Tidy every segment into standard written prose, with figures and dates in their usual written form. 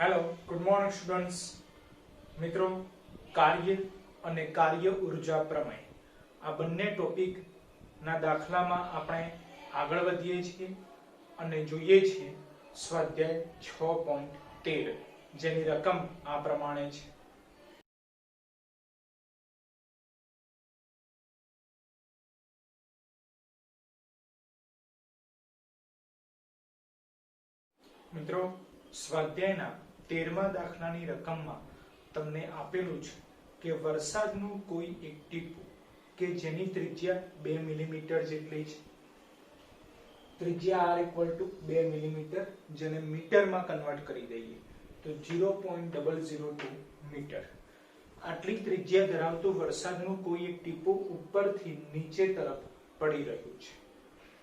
Hello, good morning students. મિત્રો, કાર્ય અને કાર્ય ઉર્જા પ્રમેય આ બંને ટોપિકના દાખલામાં આપણે આગળ વધીએ છીએ અને જોઈએ છીએ સ્વાધ્યાય 6.13 જેની રકમ આ પ્રમાણે છે. મિત્રો, સ્વાધ્યાયના 13મા દાખલાની રકમમાં તમને આપેલું છે કે વરસાદનું કોઈ એક ટીપું કે જેની ત્રિજ્યા 2 મિલીમીટર જેટલી છે, ત્રિજ્યા r = 2 મિલીમીટર, જેને મીટરમાં કન્વર્ટ કરી દઈએ તો 0.002 મીટર, આટલી ત્રિજ્યા ધરાવતું વરસાદનું કોઈ એક ટીપું ઉપરથી નીચે તરફ પડી રહ્યું છે.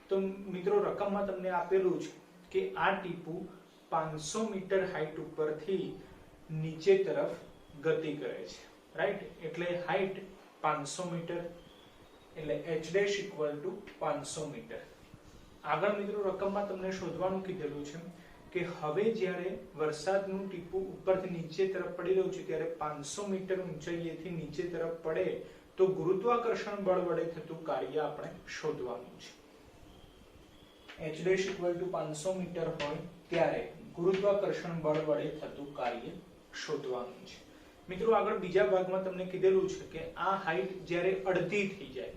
તો મિત્રો, રકમમાં તમને આપેલું છે કે આ ટીપું 500 મીટર હાઈટ ઉપરથી નીચે તરફ ગતિ કરે છે, રાઈટ? એટલે હાઈટ 500 મીટર, એટલે h' = 500 મીટર. આગળ મિત્રો રકમમાં તમને શોધવાનું કીધેલું છે કે હવે જ્યારે વરસાદનું ટીપું ઉપરથી નીચે તરફ પડી રહ્યું છે ત્યારે 500 મીટર ઊંચાઈએથી નીચે તરફ પડે તો ગુરુત્વાકર્ષણ બળ વડે થતું કાર્ય આપણે શોધવાનું છે. h' = 500 મીટર હોય ત્યારે ગુરુત્વાકર્ષણ બળ વડે થતું કાર્ય શોધવાનું છે. મિત્રો, આગળ બીજા ભાગમાં તમને કીધેલું છે કે આ હાઈટ જ્યારે અડધી થઈ જાય,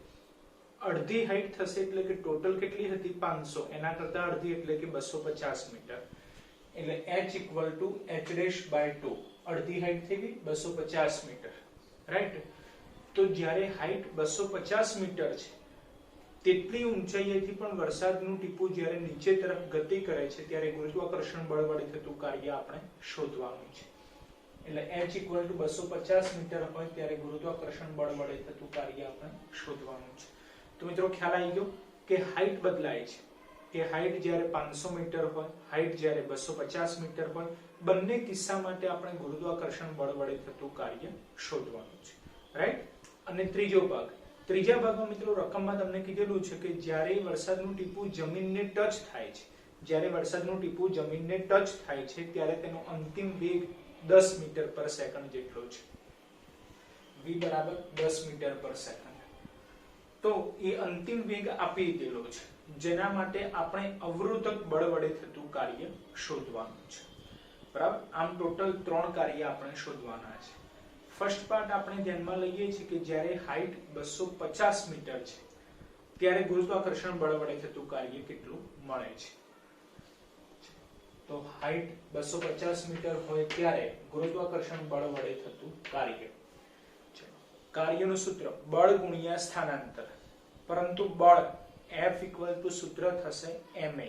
અડધી હાઈટ થશે એટલે કે ટોટલ કેટલી હતી 500, એના કરતા અડધી એટલે કે 250 મીટર, એટલે h = h'/2, અડધી હાઈટ થઈ ગઈ 250 મીટર, રાઈટ? તો જ્યારે હાઈટ 250 મીટર છે તેટલી ઊંચાઈએથી પણ વરસાદનું ટીપું જ્યારે નીચે તરફ ગતિ કરે છે ત્યારે ગુરુત્વાકર્ષણ બળ વડે થતું કાર્ય આપણે શોધવાનું છે. એટલે h = 250 મીટર હોય ત્યારે ગુરુત્વાકર્ષણ બળ વડે થતું કાર્ય આપણે શોધવાનું છે. તો મિત્રો, ખ્યાલ આવી ગયો કે હાઈટ બદલાય છે, કે હાઈટ જ્યારે 500 મીટર હોય, હાઈટ જ્યારે 250 મીટર હોય, બંને કિસ્સા માટે આપણે ગુરુત્વાકર્ષણ બળ વડે થતું કાર્ય શોધવાનું છે, રાઈટ? અને ત્રીજા ભાગમાં મિત્રો રકમમાં તમને કીધેલું છે કે જ્યારે વરસાદનું ટીપું જમીનને ટચ થાય છે, જ્યારે વરસાદનું ટીપું જમીનને ટચ થાય છે ત્યારે તેનો અંતિમ વેગ 10 મીટર પર સેકન્ડ જેટલો છે, v = 10 મીટર પર સેકન્ડ. તો એ અંતિમ વેગ આપી દીધેલો છે, જેના માટે આપણે અવરોધક બળ વડે થતું કાર્ય શોધવાનું છે, બરાબર? આમ ટોટલ 3 કાર્ય આપણે શોધવાના છે. ફર્સ્ટ પાર્ટ આપણે ધ્યાનમાં લઈએ છીએ કે જ્યારે હાઈટ 250 મીટર છે ત્યારે ગુરુત્વાકર્ષણ બળ વડે થતું કાર્ય કેટલું મળે છે. તો હાઈટ 250 મીટર હોય ત્યારે ગુરુત્વાકર્ષણ બળ વડે થતું કાર્ય, કાર્યનું સૂત્ર બળ ગુણ્યા સ્થાનાંતર, પરંતુ બળ F = સૂત્ર થશે ma,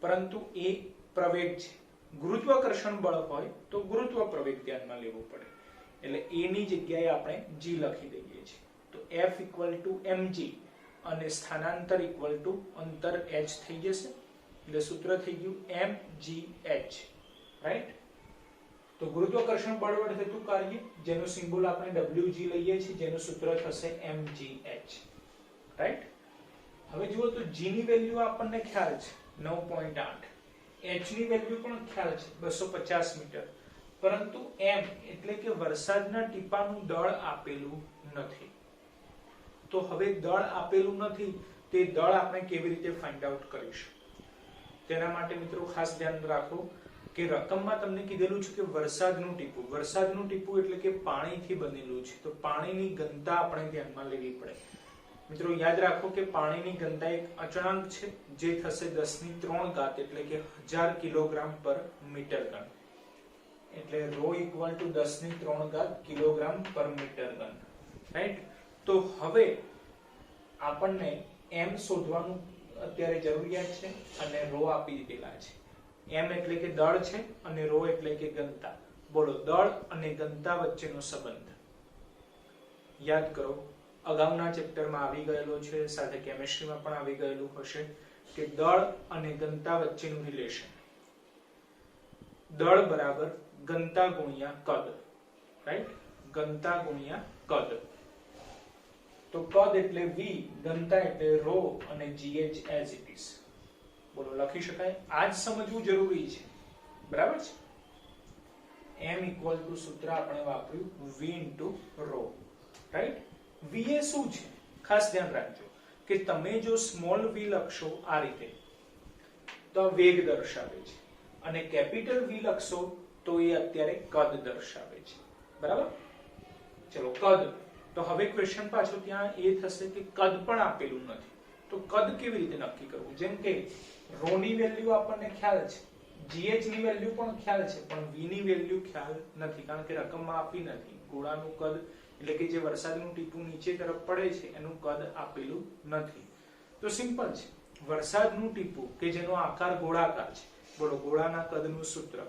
પરંતુ એ પ્રવેગ છે. ગુરુત્વાકર્ષણ બળ હોય તો ગુરુત્વ પ્રવેગ ધ્યાનમાં લેવું પડે, એટલે a ની જગ્યાએ આપણે g લખી દઈએ છીએ. તો F = mg અને સ્થાનાંતર = અંતર h થઈ જશે, એટલે સૂત્ર થઈ ગયું mgh, રાઈટ? તો ગુરુત્વાકર્ષણ બળ વડે થતું કાર્ય જેનું સિમ્બોલ આપણે wg લઈએ છીએ, જેનું સૂત્ર થશે mgh, રાઈટ? હવે જુઓ તો g ની વેલ્યુ આપણને ખ્યાલ છે 9.8, h ની વેલ્યુ પણ ખ્યાલ છે 250 મીટર, પરંતુ m એટલે કે વરસાદના ટીપાનું દળ આપેલું નથી. તો હવે દળ આપેલું નથી, તે દળ આપણે કેવી રીતે ફાઇન્ડ આઉટ કરીશું? તેના માટે મિત્રો ખાસ ધ્યાન રાખો કે રકમમાં તમને કીધેલું છે કે વરસાદનું ટીપું એટલે કે પાણીથી બનેલું છે, તો પાણીની ઘનતા આપણે ધ્યાનમાં લેવી પડે. મિત્રો યાદ રાખો કે પાણીની ઘનતા એક અચળાંક છે જે થશે 10³ એટલે કે 1000 કિલોગ્રામ પર મીટર ઘન, એટલે ρ = 10³ કિલોગ્રામ પર મીટર ઘન, રાઈટ? તો હવે આપણને m શોધવાનું અત્યારે જરૂરિયાત છે અને ρ આપી દીધેલા છે. m એટલે કે દળ છે અને ρ એટલે કે ઘનતા. બોલો, દળ અને ઘનતા વચ્ચેનો સંબંધ યાદ કરો, અગાઉના ચેપ્ટરમાં આવી ગયેલો છે, સાથે કેમિસ્ટ્રીમાં પણ આવી ગયેલું હશે કે દળ અને ઘનતા વચ્ચેનું રિલેશન દળ બરાબર ઘનતા ગુણ્યા કદ, રાઈટ? ઘનતા ગુણ્યા કદ. તો કદ એટલે v, ઘનતા એટલે ρ અને gh as it is. બોલો, લખી શકાય? આ જ સમજવું જરૂરી છે, બરાબર છે? m ઇક્વલ ટુ સૂત્ર આપણે વાપર્યું v into rho, right. v એ શું છે ખાસ ધ્યાન રાખજો કે તમે જો સ્મોલ v લખશો આ રીતે તો વેગ દર્શાવે છે, અને કેપિટલ v લખશો તો એ અત્યારે કદ દર્શાવે છે, બરાબર. ચલો કદ, તો હવે ક્વેશ્ચન પાછો ત્યાં એ થશે કે કદ પણ આપેલું નથી, તો કદ કેવી રીતે નક્કી કરવું? જેમ કે રો ની વેલ્યુ આપણને ખ્યાલ છે, gh ની વેલ્યુ પણ ખ્યાલ છે, પણ v ની વેલ્યુ ખ્યાલ નથી કારણ કે રકમમાં આપી નથી. ગોળાનું કદ એટલે કે જે વરસાદનું ટીપું નીચે તરફ પડે છે એનું કદ આપેલું નથી. તો સિમ્પલ છે, વરસાદનું ટીપું કે જેનો આકાર ગોળાકાર છે, બોલો ગોળાના કદનું સૂત્ર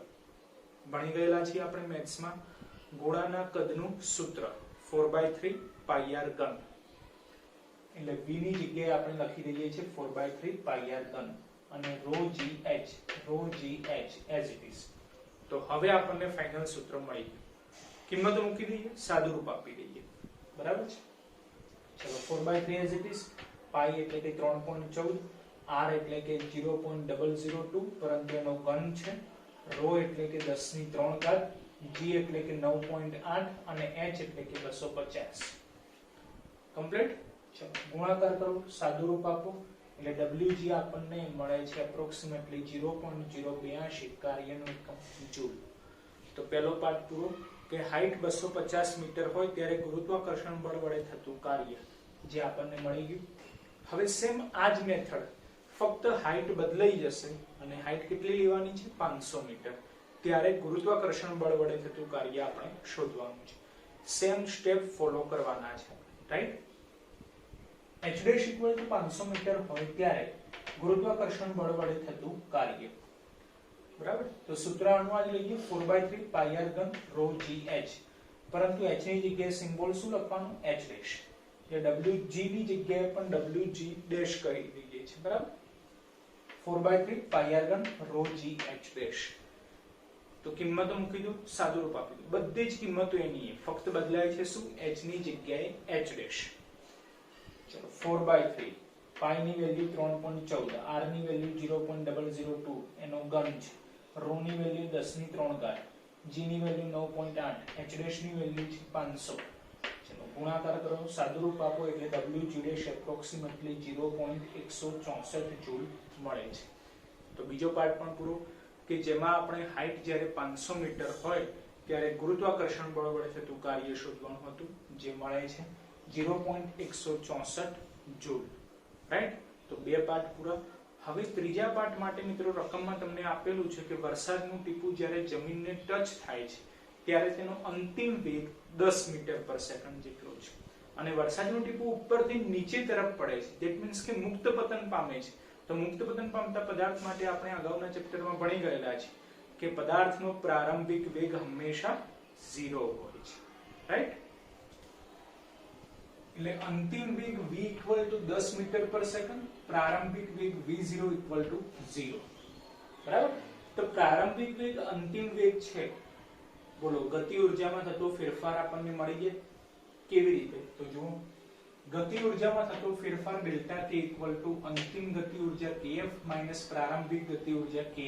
ભણી ગયેલા છીએ આપણે મેથ્સમાં. ગોળાના કદનું સૂત્ર 4/3 પાઈ r ઘન, એટલે v ની જગ્યાએ આપણે લખી દઈએ છીએ 4/3 પાઈ r ઘન અને rho gh as it is. તો હવે આપણને ફાઇનલ સૂત્ર મળી ગયું. કિંમતો મૂકી દઈએ, સાદું રૂપ આપી દઈએ, બરાબર છે. ચલો 4/3 as it is, પાઈ એટલે કે 3.14, r એટલે કે 0.002 પરંતુ એનો ઘન છે, રો એટલે કે 10 ની 3 ઘાત, g એટલે કે 9.8 અને h એટલે કે 250. કમ્પ્લીટ. ચલો ગુણાકાર કરો, સાદું રૂપ આપો એટલે wg આપણને મળે છે એપ્રોક્સિમેટલી 0.082 કાર્યનું એકમ જૂલ. તો પહેલો પાર્ટ પૂરો કે હાઈટ 250 મીટર હોય ત્યારે ગુરુત્વાકર્ષણ બળ વડે થતું કાર્ય જે આપણને મળી ગયું. હવે સેમ આ જ મેથડ, ફક્ત હાઈટ બદલાઈ જશે અને હાઈટ કેટલી લેવાની છે 500 મીટર, ત્યારે ગુરુત્વાકર્ષણ બળ વડે થતું કાર્ય આપણે શોધવાનું છે. સેમ સ્ટેપ ફોલો કરવાના છે, right. h' equal to 500 metre હોય ત્યારે ગુરુત્વાકર્ષણ બળ વડે થતું કાર્ય, બરાબર. તો સૂત્ર આનું જ લઈએ 4/3 પાઈ r ઘન rho gh, પરંતુ h ની જગ્યાએ સિમ્બોલ શું લખવાનું? h'. એટલે wg ની જગ્યાએ પણ wg ડેશ કરી દઈએ છીએ, બરાબર. 4/3 પાઈ r ઘન rho gh'. તો કિંમતો મૂકી દો, સાદું રૂપ આપી દો. બધી જ કિંમતો એની ફક્ત બદલાય છે શું? h ની જગ્યાએ h'. ચલો 4/3 પાઈ ની વેલ્યુ 3.14, r ની વેલ્યુ 0.002 એનો ઘન છે, રો ની વેલ્યુ 10 ની 3 ઘાત, g ની વેલ્યુ 9.8, h' ની વેલ્યુ છે 500. ચલો ગુણાકાર કરો, સાદું રૂપ આપો એટલે wg' એપ્રોક્સિમેટલી 0.164 જૂલ મળે છે. તો બીજો પાર્ટ પણ પૂરો કે જેમાં આપણે હાઈટ જ્યારે 500 મીટર હોય ત્યારે ગુરુત્વાકર્ષણ બળ વડે થતું કાર્ય શોધવાનું હતું, જે મળે છે 0.164 જૂલ, રાઈટ. તો બે પાર્ટ પૂરા. હવે ત્રીજા પાર્ટ માટે મિત્રો રકમમાં તમને આપેલું છે કે વરસાદનું ટીપું જ્યારે જમીનને ટચ થાય છે ત્યારે તેનો અંતિમ વેગ 10 મીટર પર સેકન્ડ જેટલો છે, અને વરસાદનું ટીપું ઉપરથી નીચે તરફ પડે છે, ધેટ મીન્સ કે મુક્ત પતન પામે છે. તો મુક્ત પતન પામતા પદાર્થ માટે આપણે અગાઉના ચેપ્ટરમાં ભણી ગયેલા છે કે પદાર્થનો પ્રારંભિક વેગ હંમેશા 0 હોય છે, રાઈટ. એટલે અંતિમ વેગ v ઇક્વલ ટુ 10 મીટર પર સેકન્ડ, પ્રારંભિક વેગ v0 ઇક્વલ ટુ 0, બરાબર. તો પ્રારંભિક વેગ અંતિમ વેગ છે, બોલો ગતિ ઉર્જામાં થતો ફેરફાર આપણને મળી જાય કેવી રીતે? તો જુઓ, ગતિ ઉર્જામાં થતો ફેરફાર ડેલ્ટા k ઇક્વલ ટુ અંતિમ ગતિ ઉર્જા kf માઈનસ પ્રારંભિક ગતિ ઉર્જા ki,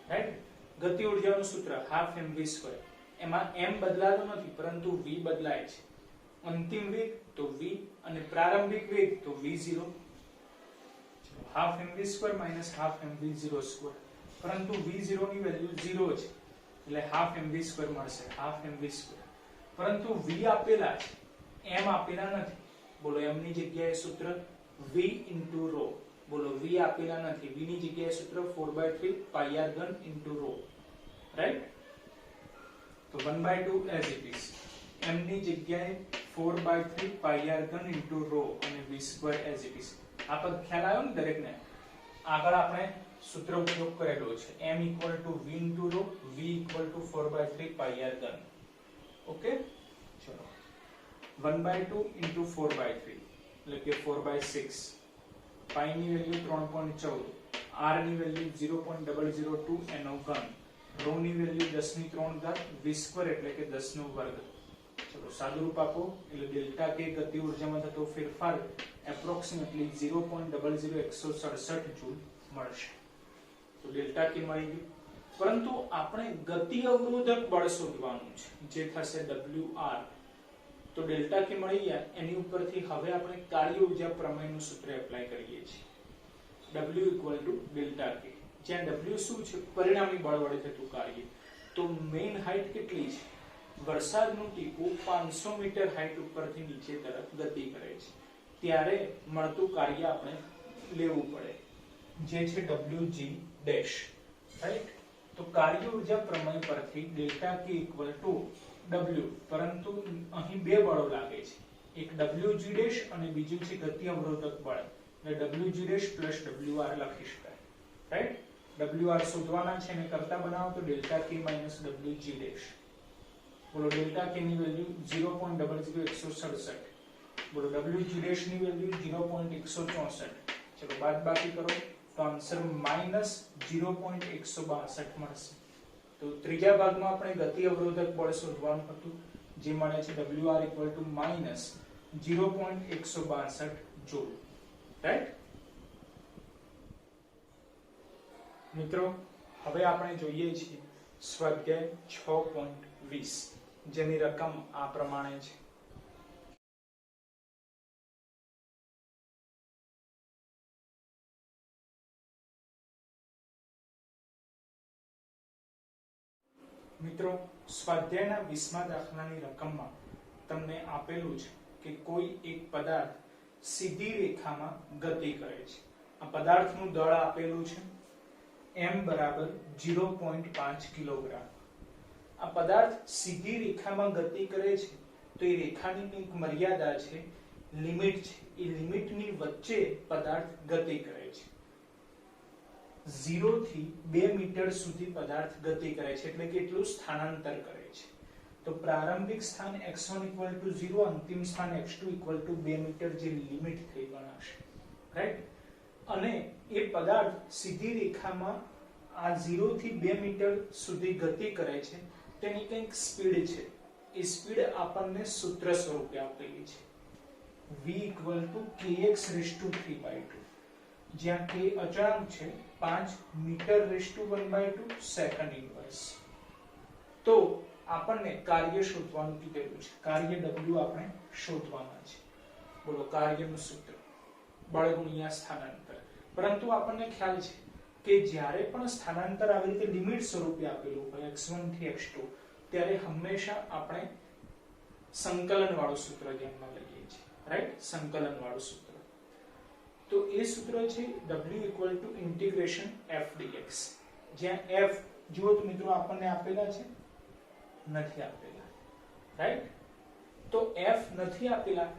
રાઈટ. ગતિ ઉર્જાનું સૂત્ર હાફ mv², એમાં m બદલાતો નથી પરંતુ v બદલાય છે. અંતિમ વેગ તો v અને પ્રારંભિક વેગ તો v0, half mv² minus half mv02, પરંતુ v0 ની વેલ્યુ 0 છે એટલે હાફ mv² મળશે, હાફ mv². પરંતુ v આપેલા છે, m આપેલા નથી. બોલો m ની જગ્યાએ સૂત્ર v ઇન્ટુ રો, બોલો v આપેલા નથી, v ની જગ્યાએ સૂત્ર 4/3 પાઈ r ઘન ઇન્ટુ રો, રાઈટ. તો 1/2 as it is, m ની જગ્યાએ 4/3 પાઈ r ઘન ઇન્ટુ રો અને v² as it is. આ પદ ખ્યાલ આવ્યો ને દરેકને? આગળ આપણે સૂત્ર ઉપયોગ કરેલો છે, m equal to v into rho, v equal to 4/3 pi r ઘન. ઓકે, ચલો 1/2 ઇન્ટુ 4/3 એટલે કે 4/6, પાઈ ની વેલ્યુ 3.14, r ની વેલ્યુ 0.002 એનો ઘન, રો ની વેલ્યુ 10 ની 3 ઘાત, v² એટલે કે 10 નો વર્ગ. ચલો સાદું રૂપ આપો એટલે ડેલ્ટા k ગતિ ઉર્જામાં થતો ફેરફાર એપ્રોક્સિમેટલી 0.00167 જૂલ મળશે. તો ડેલ્ટા k મળી ગયું. પરંતુ આપણે ગતિ અવરોધક બળ શોધવાનું છે જે થશે WR. તો ડેલ્ટા કે મળી ગયા, એની ઉપરથી હવે આપણે કાર્ય ઊર્જા પ્રમેયનું સૂત્ર એપ્લાય કરીએ છીએ. W ΔK, જ્યાં W શું છે? પરિણામી બળ વડે થતું કાર્ય. તો મેઇન હાઈટ કેટલી છે? વરસાદનું ટીપું 500 મીટર હાઈટ ઉપરથી નીચે તરફ ગતિ કરે છે ત્યારે મળતું કાર્ય આપણે લેવું પડે, જે છે WG ડેશ. રાઈટ? તો કાર્ય ઊર્જા પ્રમેય પરથી ડેલ્ટા K W, પરંતુ અહીં બે બળો લાગે છે, એક WG ડેશ અને બીજું છે ગતિ અવરોધક બળ, એટલે WG ડેશ પ્લસ WR લખી શકાય. રાઈટ? WR શોધવાના છે અને કરતા બનાવો તો delta K minus WG dash. બોલો ડેલ્ટા K ની વેલ્યુ 0.00167. બોલો WG ડેશ ની વેલ્યુ 0.164. ચલો બાદબાકી કરો તો આન્સર -0.162 મળશે. તો ત્રીજા ભાગમાં આપણે ગતિ અવરોધક બળ શોધવાનું હતું, જે મળે છે WR -0.162 જૂલ. રાઈટ? મિત્રો, હવે આપણે જોઈએ છીએ સ્વાધ્યાય 6.20, જેની રકમ આ પ્રમાણે છે. મિત્રો, સ્વાધ્યાયના 20મા દાખલાની રકમમાં તમને આપેલું છે કે કોઈ એક પદાર્થ સીધી રેખામાં ગતિ કરે છે. આ પદાર્થનું દળ આપેલું છે m બરાબર 0.5 કિલોગ્રામ. આ પદાર્થ સીધી રેખામાં ગતિ કરે છે તો એ રેખાની એક મર્યાદા છે, લિમિટ છે. એ લિમિટની વચ્ચે પદાર્થ ગતિ કરે છે. 0 થી 2 મીટર સુધી પદાર્થ ગતિ કરે છે, એટલે કે એટલું સ્થાનાંતર કરે છે. તો પ્રારંભિક સ્થાન x1 = 0, અંતિમ સ્થાન x2 = 2 મીટર, જે લિમિટ થઈ ગણાશે. રાઈટ? અને એ પદાર્થ સીધી રેખામાં આ 0 થી 2 મીટર સુધી ગતિ કરે છે, તેની કંઈક સ્પીડ છે. એ સ્પીડ આપણને સૂત્ર સ્વરૂપે આપેલી છે, v = kx⁵3/2, જ્યાં k અચળાંક છે 5 મીટર⁴1/2 સેકન્ડ ઇન્વર્સ. તો આપણને કાર્ય શોધવાનું કીધેલું છે, કાર્ય W આપણે શોધવાના છે. બોલો કાર્યનું સૂત્ર બળ ગુણ્યા સ્થાનાંતર. પરંતુ આપણને ખ્યાલ છે કે જ્યારે પણ સ્થાનાંતર આવી રીતે લિમિટ સ્વરૂપે આપેલું હોય x1 થી x2, ત્યારે હંમેશા આપણે સંકલન વાળું સૂત્ર ધ્યાનમાં લઈએ છીએ. રાઈટ? સંકલન વાળું સૂત્ર. તો એ સૂત્ર છે W = f dx, જ્યાં f જુઓ તો મિત્રો આપણને આપેલા છે, નથી આપેલા. રાઈટ? તો f નથી આપેલા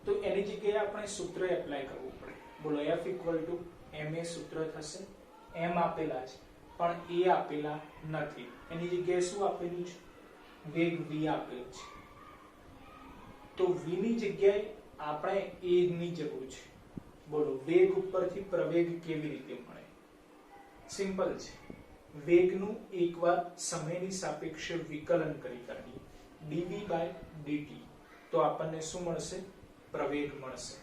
તો એની જગ્યાએ આપણે સૂત્ર એપ્લાય કરવું પડે. બોલો f = ma સૂત્ર થશે. m આપેલા છે પણ a આપેલા નથી, એની જગ્યાએ શું આપેલું છે? વેગ v આપેલું છે. તો v ની જગ્યાએ આપણે a ની જરૂર છે. બોલો વેગ ઉપરથી પ્રવેગ કેવી રીતે મળે? સિમ્પલ છે. વેગનું એકવાર સમયની સાપેક્ષે વિકલન કરી કાઢીએ dv/dt, તો આપણને શું મળશે? પ્રવેગ મળશે.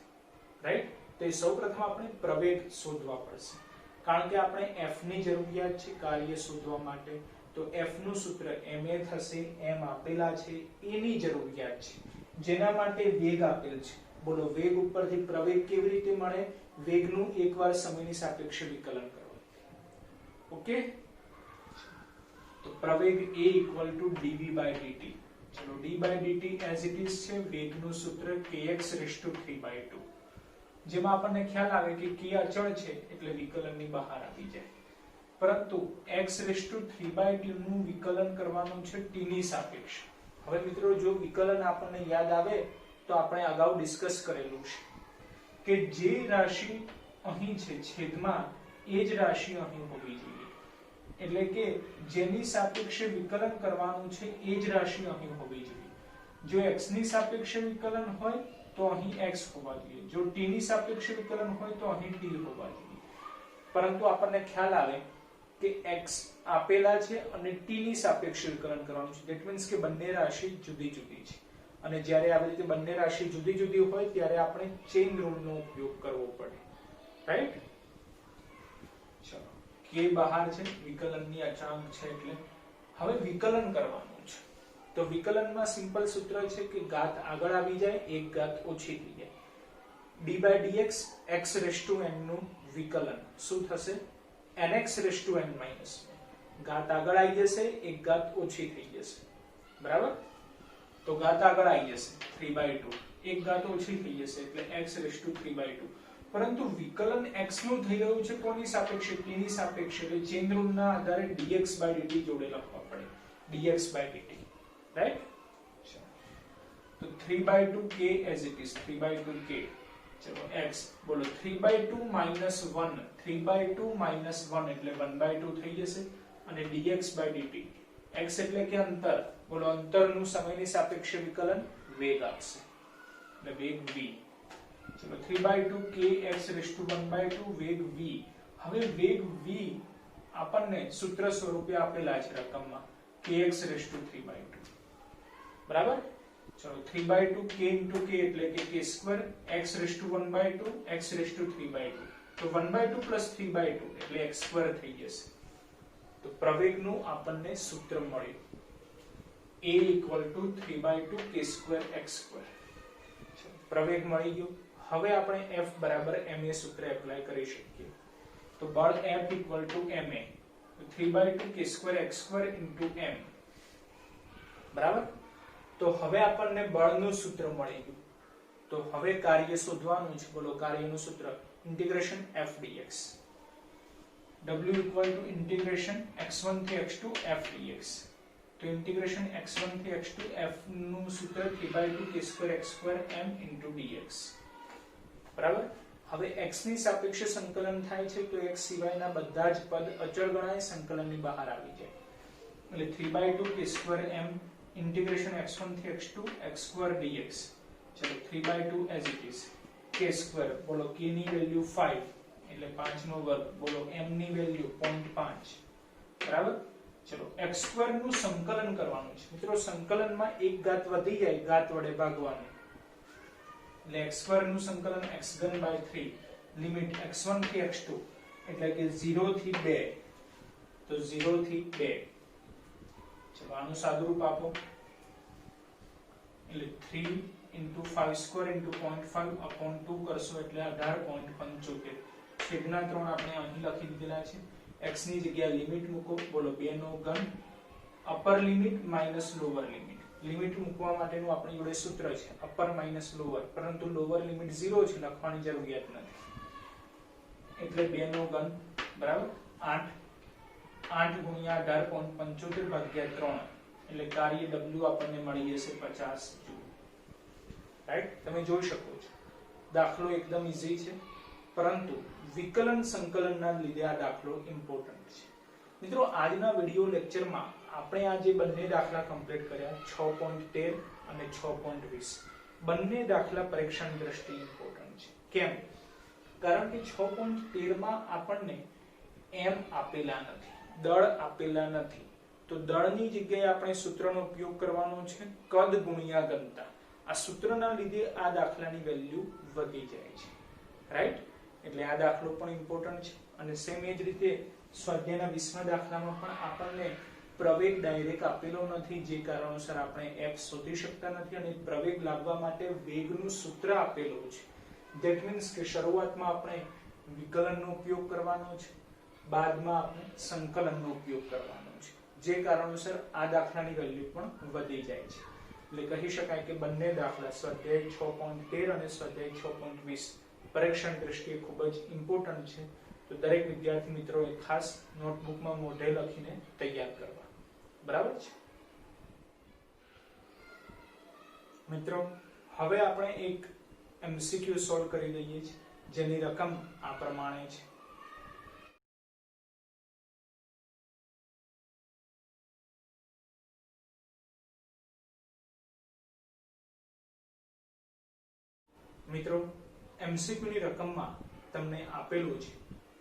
રાઈટ? તો સૌપ્રથમ આપણે પ્રવેગ શોધવા પડશે, કારણ કે આપણે f ની જરૂરિયાત છે કાર્ય શોધવા માટે. તો f નું સૂત્ર ma થશે, m આપેલા છે, a ની જરૂરિયાત છે, જેના માટે વેગ આપેલ છે. બોલો વેગ ઉપરથી પ્રવેગ કેવી રીતે મળે? વેગનું એકવાર સમયની સાપેક્ષે વિકલન કરો. ઓકે? તો પ્રવેગ a = dv/dt. ચલો d/dt એઝ ઇટ ઇઝ છે, વેગનું સૂત્ર kx⁵3/2, જેમાં આપણને ખ્યાલ આવે કે k અચળ છે એટલે વિકલનની બહાર આવી જાય. પરંતુ x⁵3/2 નું વિકલન કરવાનું છે t ની સાપેક્ષે. હવે મિત્રો, જો વિકલન આપણને યાદ આવે તો આપણે અગાઉ ડિસ્કસ કરેલું છે કે જે રાશિ અહીં છે છેદમાં, એ જ રાશિ અહીં હોવી જોઈએ. એટલે કે જેની સાપેક્ષે વિકલન કરવાનું છે એ જ રાશિ અહીં હોવી જોઈએ. જો x ની સાપેક્ષે વિકલન હોય તો અહીં x હોવા જોઈએ, જો t ની સાપેક્ષે વિકલન હોય તો અહીં t હોવા જોઈએ. પરંતુ આપણને ખ્યાલ આવે કે x આપેલા છે અને t ની સાપેક્ષે વિકલન કરવાનું છે. ધેટ મીન્સ કે બંને રાશિ જુદી જુદી છે, અને જ્યારે આવી રીતે બંને રાશિ જુદી જુદી હોય ત્યારે આપણે ચેઇન રૂલનો ઉપયોગ કરવો પડે. રાઈટ? ચલો, k k બહાર છે, વિકલનની અચળાંક છે એટલે હવે વિકલન કરવાનું છે. તો વિકલનમાં સિમ્પલ સૂત્ર છે કે ઘાત આગળ આવી જાય, એક ઘાત ઓછી થઈ જાય. d by dx x raised to n નું વિકલન શું થશે? nx raised to n minus 1. ઘાત આગળ આવી જશે, એક ઘાત ઓછી થઈ જશે. બરાબર? તો ઘાત આગળ આવી જશે 3/2, એક ઘાત ઓછી થઈ જશે એટલે x raised to 3/2. પરંતુ વિકલન x નું થઈ રહ્યું છે કોની સાપેક્ષે? t ની સાપેક્ષે. એટલે ચેન રૂલના આધારે dx by dt જોડે લખવા પડે. dx by dt, right? તો 3/2 k as it is, 3/2 k. ચલો x બોલો 3/2 minus 1, 3/2 minus 1 એટલે 1/2 થઈ જશે અને dx by dt. x એટલે કે અંતર, બોલો અંતરનું સમયની સાપેક્ષે વિકલન વેગ આપશે એટલે વેગ v. ચલો 3/2 k x raised to 1/2 વેગ v. હવે વેગ v આપણને સૂત્ર સ્વરૂપે આપેલા છે રકમમાં kx raised to 3/2. બરાબર? ચલો 3/2 k into k એટલે કે k2, x raised to 1/2 x raised to 3/2. તો 1/2 plus 3/2 એટલે x2 થઈ જશે. તો પ્રવેગનું આપણને સૂત્ર મળ્યું a equal to 3/2 k2 x2. પ્રવેગ મળી ગયો. હવે આપણે F બરાબર ma સૂત્ર એપ્લાય કરી શકીએ. તો બળ F equal to ma, 3/2 k2 x2 into m. બરાબર? તો હવે આપણને બળનું સૂત્ર મળી ગયું. તો હવે કાર્ય શોધવાનું છે. બોલો કાર્યનું સૂત્ર integration f dx. w equal to integration x1 થી x2 f dx. તો ઇન્ટિગ્રેશન x1 થી x2 f નું સૂત્ર 3/2 k2 x2 m into dx. બરાબર? હવે x ની સાપેક્ષે સંકલન થાય છે તો x સિવાયના બધા જ પદ અચળ ગણાય, સંકલનની બહાર આવી જાય. એટલે 3/2 k2 m integration x1 થી x2 x2 dx. ચલો 3/2 as it is, k2 બોલો k ની વેલ્યુ 5 એટલે 5 નો વર્ગ, બોલો m ની વેલ્યુ 0.5. બરાબર? ચલો x2 નું સંકલન કરવાનું છે. મિત્રો સંકલનમાં એક ઘાત વધી જાય, ઘાત વડે ભાગવાનું. એટલે x2 નું સંકલન x3 by 3 લિમિટ x1 થી x2 એટલે કે 0 થી 2. તો 0 થી 2. ચલો આનું સાદુરૂપ આપો એટલે 3 into 5 square into 0.5 upon 2 કરશો એટલે 18.75. છેદના 3 આપણે અહીં લખી દીધેલા છે. x ની જગ્યાએ લિમિટ મૂકો, બોલો 2 નો ઘન, upper limit minus lower limit. Limit મૂકવા માટેનું આપણી જોડે સૂત્ર છે અપર માઈનસ લોવર, પરંતુ લોવર લિમિટ 0 છે, લખવાની જરૂરિયાત નથી. એટલે 2 નો ઘન બરાબર 8 ગુણ્યા 18.75 ભાગ્યા 3 એટલે કાર્ય w આપણને મળી જશે 50 જૂલ. રાઈટ? તમે જોઈ શકો છો દાખલો એકદમ ઈઝી છે, પરંતુ વિકલન સંકલનના લીધે આ દાખલો ઇમ્પોર્ટન્ટ છે. મિત્રો આજના વિડિયો લેક્ચરમાં આપણે આ જે બંને દાખલા કમ્પ્લીટ કર્યા 6.13 અને 6.20, બંને દાખલા પરીક્ષાની દ્રષ્ટિએ ઇમ્પોર્ટન્ટ છે. કેમ? કારણ કે 6.13 માં આપણને m આપેલા નથી, દળ આપેલા નથી. તો દળની જગ્યાએ આપણે સૂત્રનો ઉપયોગ કરવાનો છે કદ ગુણ્યા ઘનતા. આ સૂત્રના લીધે આ દાખલાની વેલ્યુ વધી જાય છે. રાઈટ? એટલે આ દાખલો પણ ઇમ્પોર્ટન્ટ છે. અને સેમ એ જ રીતે સ્વાધ્યાયના 20મા દાખલામાં પણ આપણને પ્રવેગ ડાયરેક્ટ આપેલો નથી, જે કારણોસર આપણે f શોધી શકતા નથી અને પ્રવેગ લાવવા માટે વેગનું સૂત્ર આપેલું છે. ધેટ મીન્સ કે શરૂઆતમાં આપણે વિકલનનો ઉપયોગ કરવાનો છે, બાદમાં આપણે સંકલનનો ઉપયોગ કરવાનો છે, જે કારણોસર આ દાખલાની વેલ્યુ પણ વધી જાય છે. એટલે કહી શકાય કે બંને દાખલા સ્વાધ્યાય 6.13 અને સ્વાધ્યાય 6.20 પરીક્ષાની દ્રષ્ટિએ ખૂબ જ ઇમ્પોર્ટન્ટ છે. તો દરેક વિદ્યાર્થી મિત્રોએ ખાસ નોટબુકમાં મોઢે લખીને તૈયાર કરવા. બરાબર છે મિત્રો? હવે આપણે એક MCQ સોલ્વ કરી દઈએ છીએ, જેની રકમ આ પ્રમાણે છે. મિત્રો MCQ ની રકમમાં તમને આપેલું છે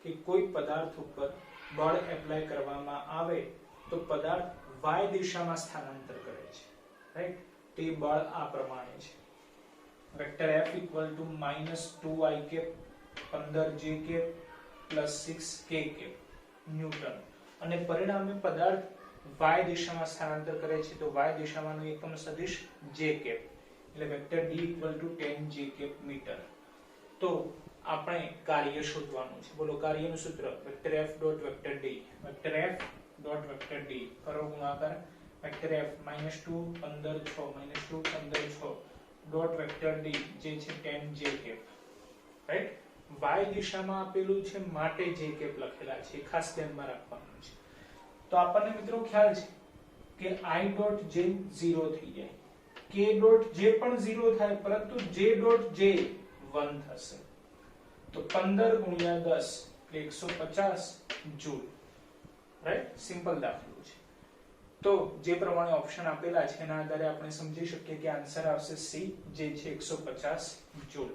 કે કોઈ પદાર્થ ઉપર બળ એપ્લાય કરવામાં આવે તો પદાર્થ y દિશામાં સ્થાનાંતર કરે છે. રાઈટ? તે બળ આ પ્રમાણે છે. Vector F equal to -2i cap 15j cap plus 6k cap. Newton અને પરિણામે પદાર્થ y દિશામાં સ્થળાંતર કરે છે તો y દિશામાંનો એકમ સદિશ j કેપ એટલે vector d = 10 j cap metre. તો આપણે કાર્ય શોધવાનું છે. બોલો કાર્યનું સૂત્ર vector f dot vector d vector f dot vector d કરો ગુણાકાર vector f -2 15 6 -2 15 6 dot vector d જે છે 10 j કેપ રાઈટ. y દિશામાં આપેલું છે માટે j કેપ લખેલા છે ખાસ ધ્યાનમાં રાખવાનું છે. તો આપણને મિત્રો ખ્યાલ છે કે i ડોટ j 0 થઈ જાય, k ડોટ j પણ 0 થાય પરંતુ j ડોટ j 1 થશે. તો 15 ગુણ્યા 10 એટલે 150 જૂલ રાઈટ. સિમ્પલ દાખલો છે. તો જે પ્રમાણે ઓપ્શન આપેલા છે એના આધારે આપણે સમજી શકીએ કે આન્સર આવશે C જે છે 150 જૂલ.